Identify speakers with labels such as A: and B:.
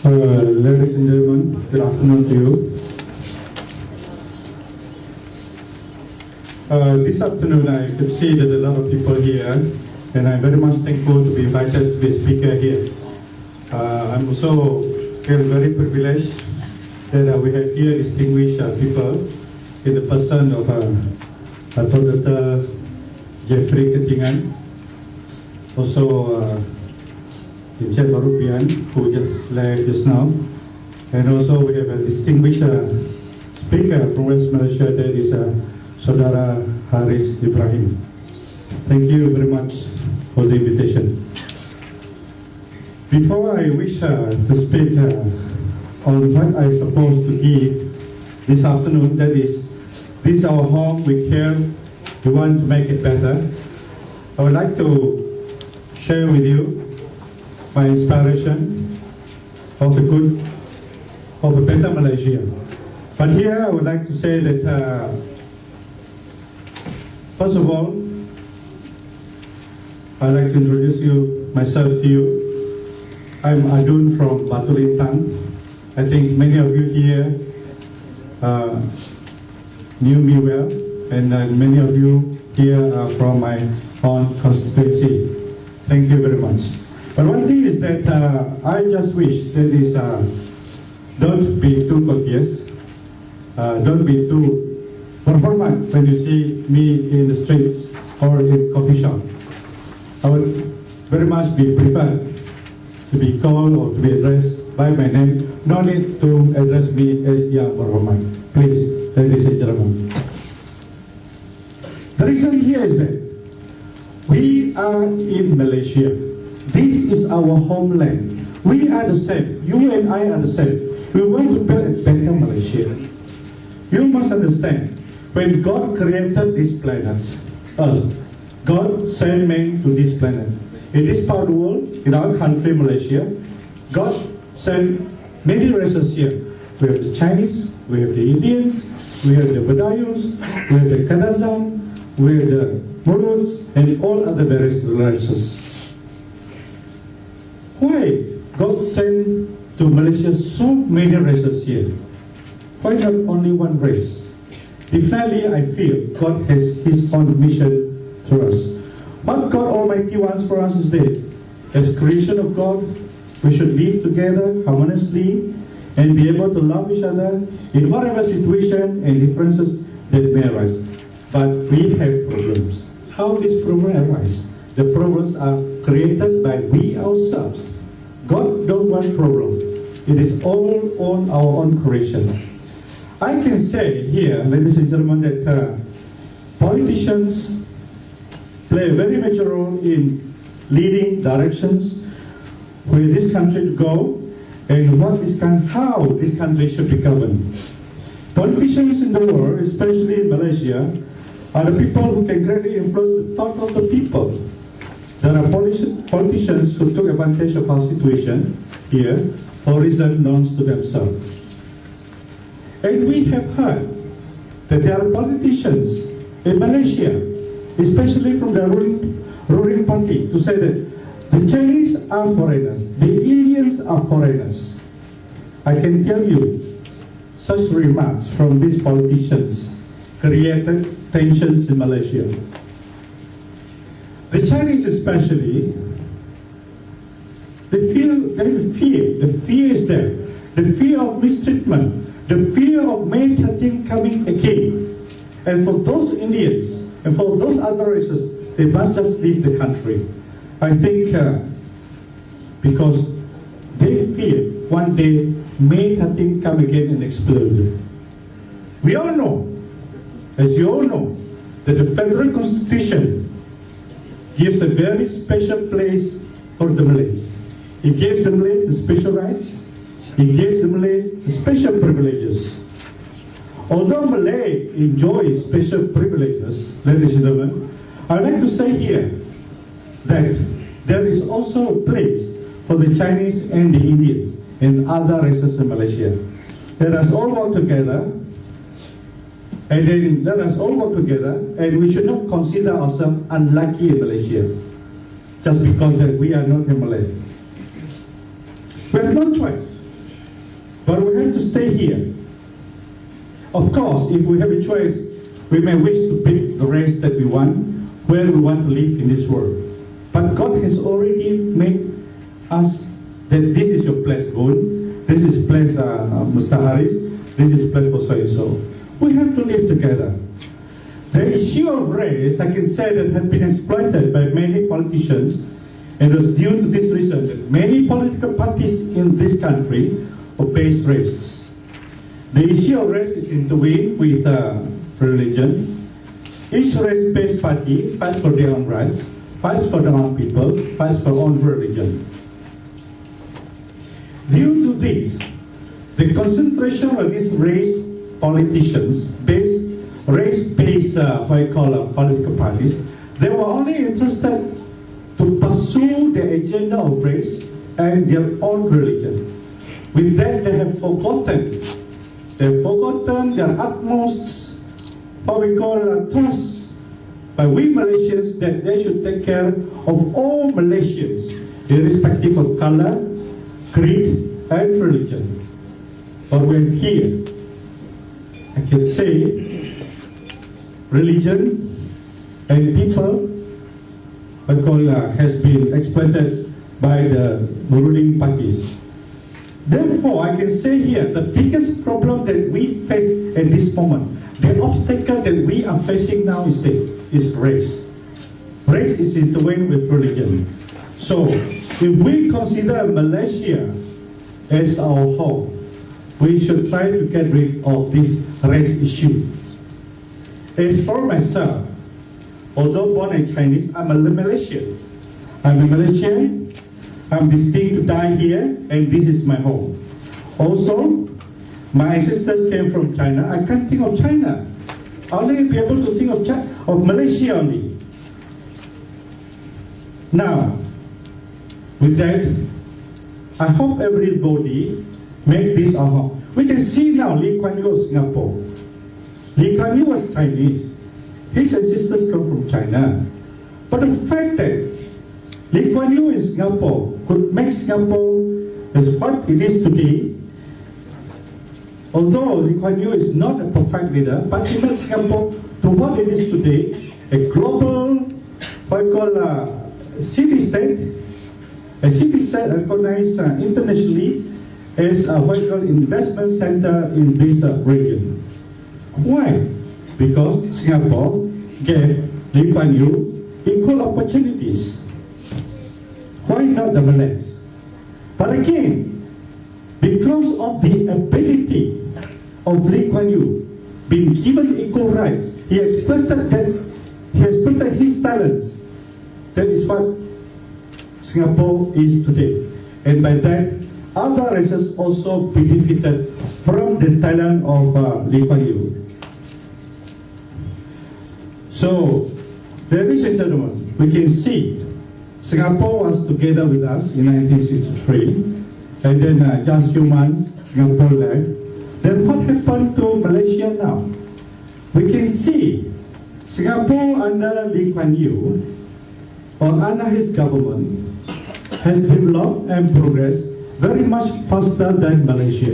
A: Ladies and gentlemen, good afternoon to you. This afternoon I could see that a lot of people here, and I'm very much thankful to be invited to be a speaker here. I'm also feel very privileged that we have here distinguished people in the person of Dr. Jeffrey Kuching, also Encik Barupian, who just left just now, and also we have a distinguished speaker from West Malaysia, that is Saudara Haris Ibrahim. Thank you very much for the invitation. Before I wish to speak on what I'm supposed to give this afternoon, that is, this is our home, we care, we want to make it better, I would like to share with you my inspiration of a better Malaysia. But here I would like to say that first of all, I'd like to introduce myself to you. I'm Adun from Batu Lintang. I think many of you here knew me well, and many of you here are from my own constituency. Thank you very much. But one thing is that I just wish that is don't be too courteous, don't be too berhormat when you see me in the streets or in coffee shop. I would very much be preferred to be called or to be addressed by my name. No need to address me as Yang Berhormat. Please, ladies and gentlemen. The reason here is that we are in Malaysia. This is our homeland. We are the same. You and I are the same. We want to build a better Malaysia. You must understand, when God created this planet, Earth, God sent man to this planet. In this part of the world, in our country, Malaysia, God sent many races here. We have the Chinese, we have the Indians, we have the Badayus, we have the Kadazan, we have the Muruts, and all other various races. Why God sent to Malaysia so many races here? Why not only one race? Definitely I feel God has His own mission to us. What God Almighty wants for us is that as creation of God, we should live together harmoniously and be able to love each other in whatever situation and differences that may arise. But we have problems. How these problems arise? The problems are created by we ourselves. God don't want problem. It is all on our own creation. I can say here, ladies and gentlemen, that politicians play a very major role in leading directions where this country to go and how this country should be governed. Politicians in the world, especially in Malaysia, are the people who can greatly influence the thought of the people. There are politicians who took advantage of our situation here for reasons known to themselves. And we have heard that there are politicians in Malaysia, especially from the ruling party, to say that the Chinese are foreigners, the Indians are foreigners. I can tell you, such remarks from these politicians created tensions in Malaysia. The Chinese especially, they have a fear. The fear is there. The fear of mistreatment. The fear of May 13 coming again. And for those Indians and for those other races, they must just leave the country. I think because they fear one day May 13 come again and explode. We all know, as you all know, that the Federal Constitution gives a very special place for the Malays. It gives the Malays the special rights. It gives the Malays the special privileges. Although Malay enjoys special privileges, ladies and gentlemen, I'd like to say here that there is also a place for the Chinese and the Indians and other races in Malaysia. Let us all work together. And then let us all work together, and we should not consider ourselves unlucky in Malaysia just because that we are not a Malay. We have no choice. have to stay here. Of course, if we have a choice, we may wish to pick the race that we want, where we want to live in this world. But God has already made us that this is your place, Voon. This is place, Mr. Harris. This is place for so-and-so. We have to live together. The issue of race, I can say that has been exploited by many politicians, and it was due to this reason that many political parties in this country obey race. The issue of race is intertwined with religion. Each race-based party fights for their own rights, fights for their own people, fights for their own religion. Due to this, the concentration of these race politicians, race-based political parties, they were only interested to pursue the agenda of race and their own religion. With that, they have forgotten their utmost, trust by we Malaysians that they should take care of all Malaysians, irrespective of color, creed, and religion. But we're here, I can say, religion and people has been exploited by the ruling parties. Therefore, I can say here, the biggest problem that we face at this moment, the obstacle that we are facing now is race. Race is intertwined with religion. So, if we consider Malaysia as our home, we should try to get rid of this race issue. As for myself, although born in Chinese, I'm a Malaysian. I'm a Malaysian. I'm destined to die here, and this is my home. Also, my ancestors came from China. I can't think of China. I'll only be able to think of Malaysia only. Now, with that, I hope everybody make this our home. We can see now Lee Kuan Yew of Singapore. Lee Kuan Yew was Chinese. His ancestors come from China. But the fact that Lee Kuan Yew in Singapore could make Singapore as what it is today, although Lee Kuan Yew is not a perfect leader, but he made Singapore to what it is today, a global, city-state, a city-state recognized internationally as a investment center in this region. Why? Because Singapore gave Lee Kuan Yew equal opportunities. Why not the Malays? But again, because of the ability of Lee Kuan Yew being given equal rights, he exploited his talents. That is what Singapore is today. And by that, other races also benefited from the talent of Lee Kuan Yew. So, ladies and gentlemen, we can see Singapore was together with us in 1963, and then just a few months, Singapore left. Then what happened to Malaysia now? We can see Singapore under Lee Kuan Yew, or under his government, has developed and progressed very much faster than Malaysia.